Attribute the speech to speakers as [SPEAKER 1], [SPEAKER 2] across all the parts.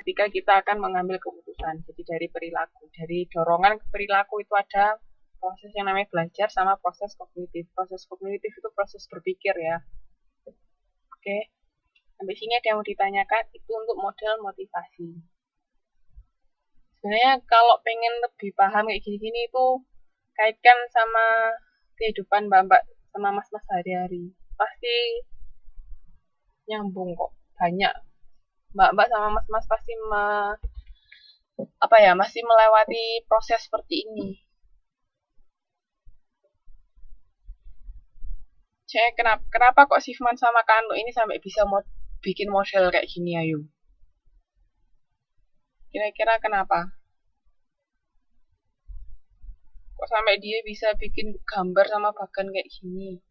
[SPEAKER 1] ketika kita akan mengambil keputusan. Jadi dari perilaku, dari dorongan ke perilaku itu ada proses yang namanya belajar sama proses kognitif. Proses kognitif itu proses berpikir ya. Oke, sampai sini ada yang mau ditanyakan, itu untuk model motivasi. Sebenarnya kalau pengen lebih paham kayak gini-gini itu kaitkan sama kehidupan mbak-mbak sama mas-mas sehari-hari. Pasti nyambung kok. Banyak mbak-mbak sama mas-mas pasti masih melewati proses seperti ini. Saya kenapa kok Sifman sama Kanu ini sampai bisa bikin model kayak gini, ayo? Kira-kira kenapa? Kok sampai dia bisa bikin gambar sama bagan kayak gini?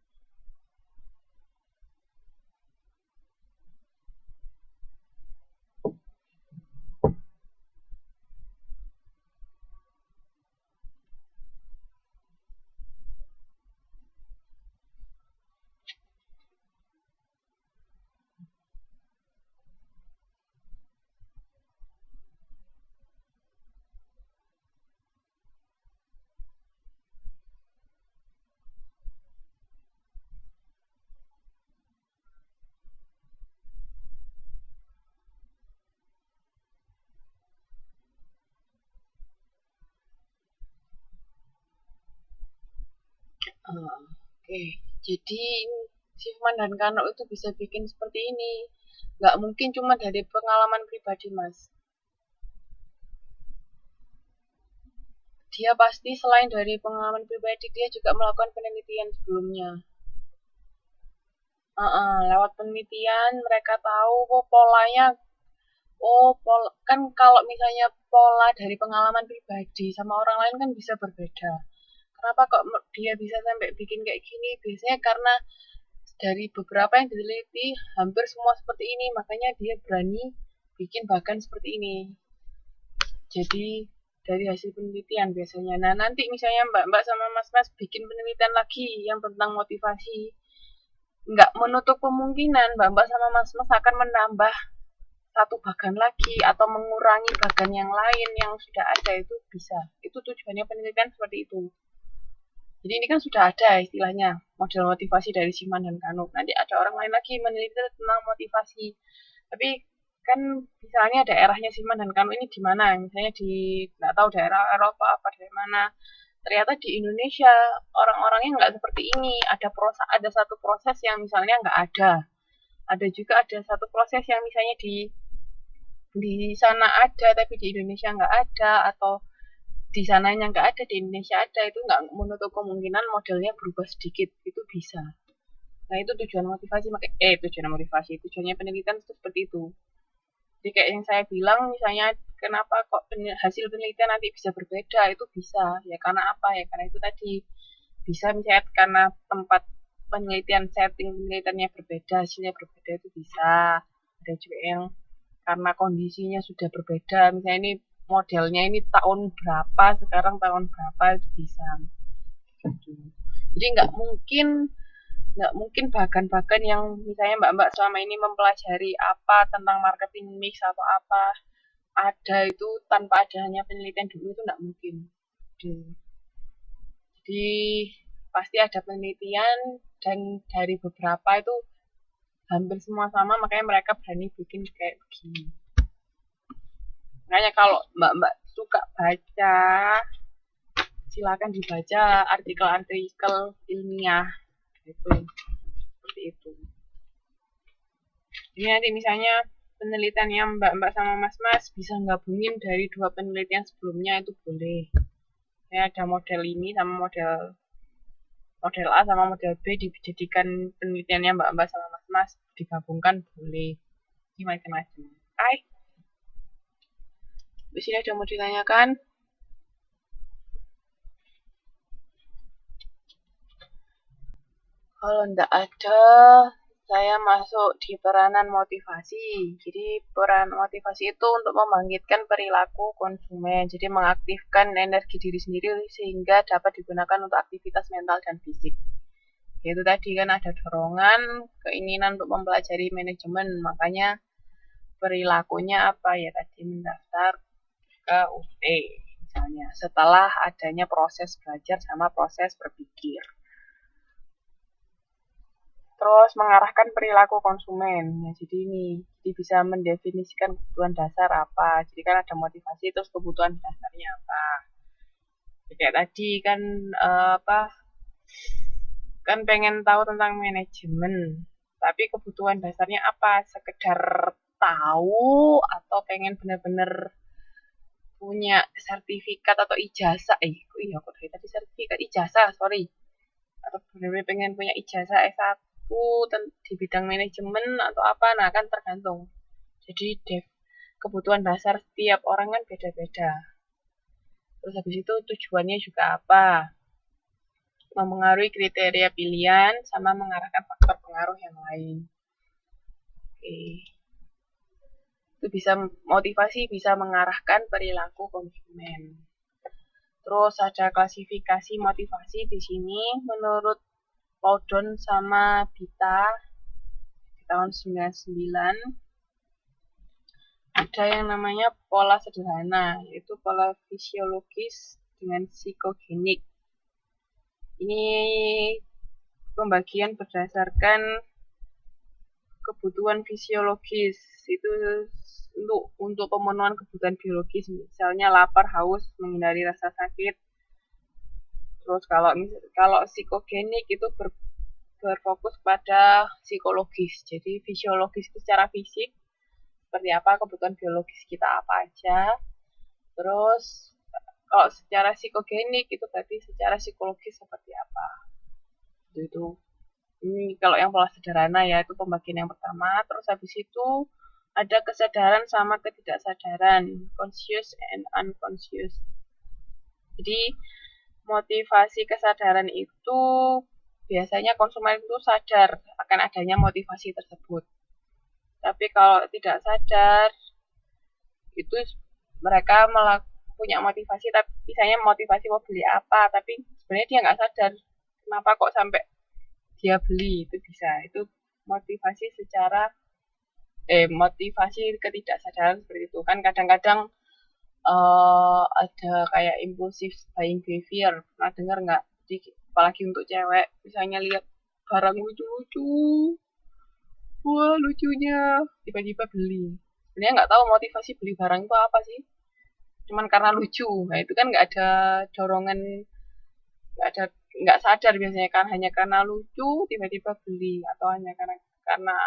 [SPEAKER 1] Oke, jadi Sifman dan Kano itu bisa bikin seperti ini. Nggak mungkin cuma dari pengalaman pribadi, Mas. Dia pasti selain dari pengalaman pribadi, dia juga melakukan penelitian sebelumnya. Lewat penelitian, mereka tahu polanya. Kan kalau misalnya pola dari pengalaman pribadi sama orang lain kan bisa berbeda. Kenapa kok dia bisa sampai bikin kayak gini? Biasanya karena dari beberapa yang diteliti hampir semua seperti ini, makanya dia berani bikin bagan seperti ini. Jadi dari hasil penelitian biasanya. Nah nanti misalnya mbak-mbak sama mas-mas bikin penelitian lagi yang tentang motivasi, nggak menutup kemungkinan mbak-mbak sama mas-mas akan menambah satu bagan lagi atau mengurangi bagan yang lain yang sudah ada, itu bisa. Itu tujuannya penelitian seperti itu. Jadi ini kan sudah ada istilahnya model motivasi dari Siman dan Kanu. Nanti ada orang lain lagi meneliti tentang motivasi. Tapi kan misalnya daerahnya Siman dan Kanu ini di mana? Misalnya di nggak tahu daerah Eropa apa dari mana. Ternyata di Indonesia orang-orangnya nggak seperti ini. Ada satu proses yang misalnya nggak ada. Ada juga ada satu proses yang misalnya di sana ada tapi di Indonesia nggak ada, atau di sananya nggak ada, di Indonesia ada. Itu nggak menutup kemungkinan modelnya berubah sedikit, itu bisa. Nah itu tujuannya penelitian itu seperti itu. Jadi kayak yang saya bilang, misalnya kenapa kok hasil penelitian nanti bisa berbeda, itu bisa ya karena apa ya, karena itu tadi bisa misalnya karena tempat penelitian, setting penelitiannya berbeda, hasilnya berbeda, itu bisa. Ada juga yang karena kondisinya sudah berbeda, misalnya ini modelnya ini tahun berapa, sekarang tahun berapa, itu bisa gitu. Jadi nggak mungkin bagan-bagan yang misalnya mbak-mbak selama ini mempelajari apa tentang marketing mix atau apa ada itu tanpa adanya penelitian dulu, itu nggak mungkin. Jadi pasti ada penelitian, dan dari beberapa itu hampir semua sama, makanya mereka berani bikin kayak begini. Makanya kalau mbak-mbak suka baca, silakan dibaca artikel-artikel ilmiah gitu, seperti itu. Jadi nanti misalnya penelitian yang mbak-mbak sama mas-mas bisa gabungin dari dua penelitian sebelumnya, itu boleh. Ya ada model ini sama model A sama model B dijadikan penelitiannya mbak-mbak sama mas-mas, digabungkan boleh. Ini macam-macam. Hai. Di sini ada mau ditanyakan? Kalau enggak ada, saya masuk di peranan motivasi. Jadi peran motivasi itu untuk membangkitkan perilaku konsumen. Jadi mengaktifkan energi diri sendiri sehingga dapat digunakan untuk aktivitas mental dan fisik. Itu tadi kan ada dorongan, keinginan untuk mempelajari manajemen. Makanya perilakunya apa ya tadi, mendaftar ke UT misalnya setelah adanya proses belajar sama proses berpikir. Terus mengarahkan perilaku konsumen. Ya, jadi bisa mendefinisikan kebutuhan dasar apa. Jadi kan ada motivasi terus kebutuhan dasarnya apa. Kayak tadi kan kan pengen tahu tentang manajemen, tapi kebutuhan dasarnya apa? Sekedar tahu atau pengen benar-benar punya sertifikat atau ijazah? Kok dari tadi sertifikat ijazah, sorry. Atau benar-benar pengen punya ijazah S1 di bidang manajemen atau apa? Nah, kan tergantung. Jadi kebutuhan dasar setiap orang kan beda-beda. Terus habis itu tujuannya juga apa? Mempengaruhi kriteria pilihan sama mengarahkan faktor pengaruh yang lain. Oke. Itu bisa motivasi bisa mengarahkan perilaku konsumen. Terus ada klasifikasi motivasi di sini menurut Loudon sama Bita di tahun 99. Ada yang namanya pola sederhana, yaitu pola fisiologis dengan psikogenik. Ini pembagian berdasarkan kebutuhan fisiologis, itu untuk pemenuhan kebutuhan biologis, misalnya lapar, haus, menghindari rasa sakit. Terus kalau psikogenik itu berfokus pada psikologis, jadi fisiologis itu secara fisik seperti apa, kebutuhan biologis kita apa aja. Terus kalau secara psikogenik itu berarti secara psikologis seperti apa. Itu ini kalau yang pola sederhana ya, itu pembagian yang pertama. Terus habis itu ada kesadaran sama ketidaksadaran, conscious and unconscious. Jadi motivasi kesadaran itu biasanya konsumen itu sadar akan adanya motivasi tersebut. Tapi kalau tidak sadar, itu mereka punya motivasi, tapi misalnya motivasi mau beli apa, tapi sebenarnya dia nggak sadar kenapa kok sampai dia beli. Itu bisa, itu motivasi motivasi ketidaksadaran seperti itu kan. Kadang-kadang ada kayak impulsive buying behavior, pernah dengar nggak? Apalagi untuk cewek, misalnya lihat barang lucu-lucu, wah lucunya, tiba-tiba beli. Sebenarnya nggak tahu motivasi beli barang itu apa sih, cuman karena lucu. Nah itu kan nggak ada dorongan, nggak sadar biasanya kan, hanya karena lucu tiba-tiba beli, atau hanya karena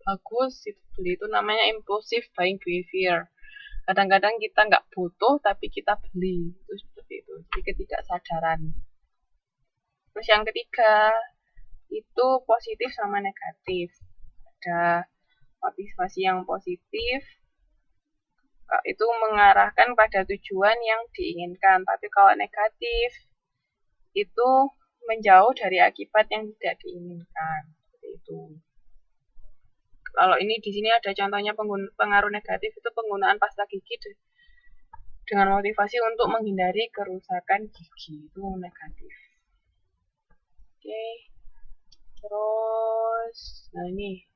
[SPEAKER 1] bagus itu beli. Itu namanya impulsive buying behavior. Kadang-kadang kita nggak butuh tapi kita beli, itu seperti itu, jadi ketidaksadaran. Terus yang ketiga itu positif sama negatif. Ada motivasi yang positif itu mengarahkan pada tujuan yang diinginkan, tapi kalau negatif itu menjauh dari akibat yang tidak diinginkan. Seperti itu. Kalau ini di sini ada contohnya pengaruh negatif, itu penggunaan pasta gigi dengan motivasi untuk menghindari kerusakan gigi, itu negatif. Oke. Terus, nah ini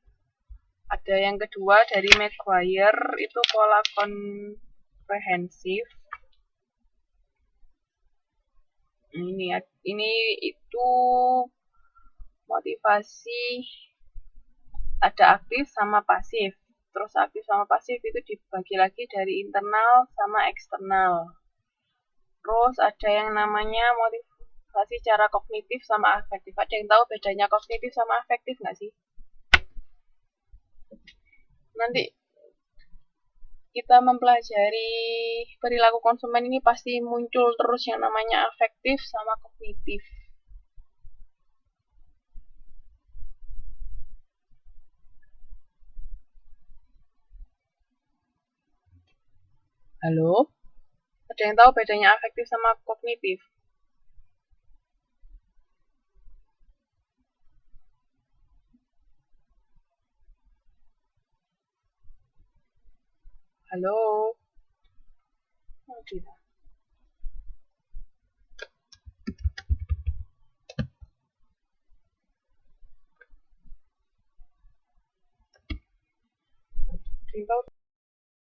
[SPEAKER 1] ada yang kedua dari Maguire, itu pola komprehensif. Ini itu motivasi ada aktif sama pasif. Terus aktif sama pasif itu dibagi lagi dari internal sama eksternal. Terus ada yang namanya motivasi secara kognitif sama afektif. Ada yang tahu bedanya kognitif sama afektif nggak sih? Nanti kita mempelajari perilaku konsumen ini pasti muncul terus yang namanya afektif sama kognitif. Halo? Ada yang tahu bedanya afektif sama kognitif? Halo? Oh, tidak.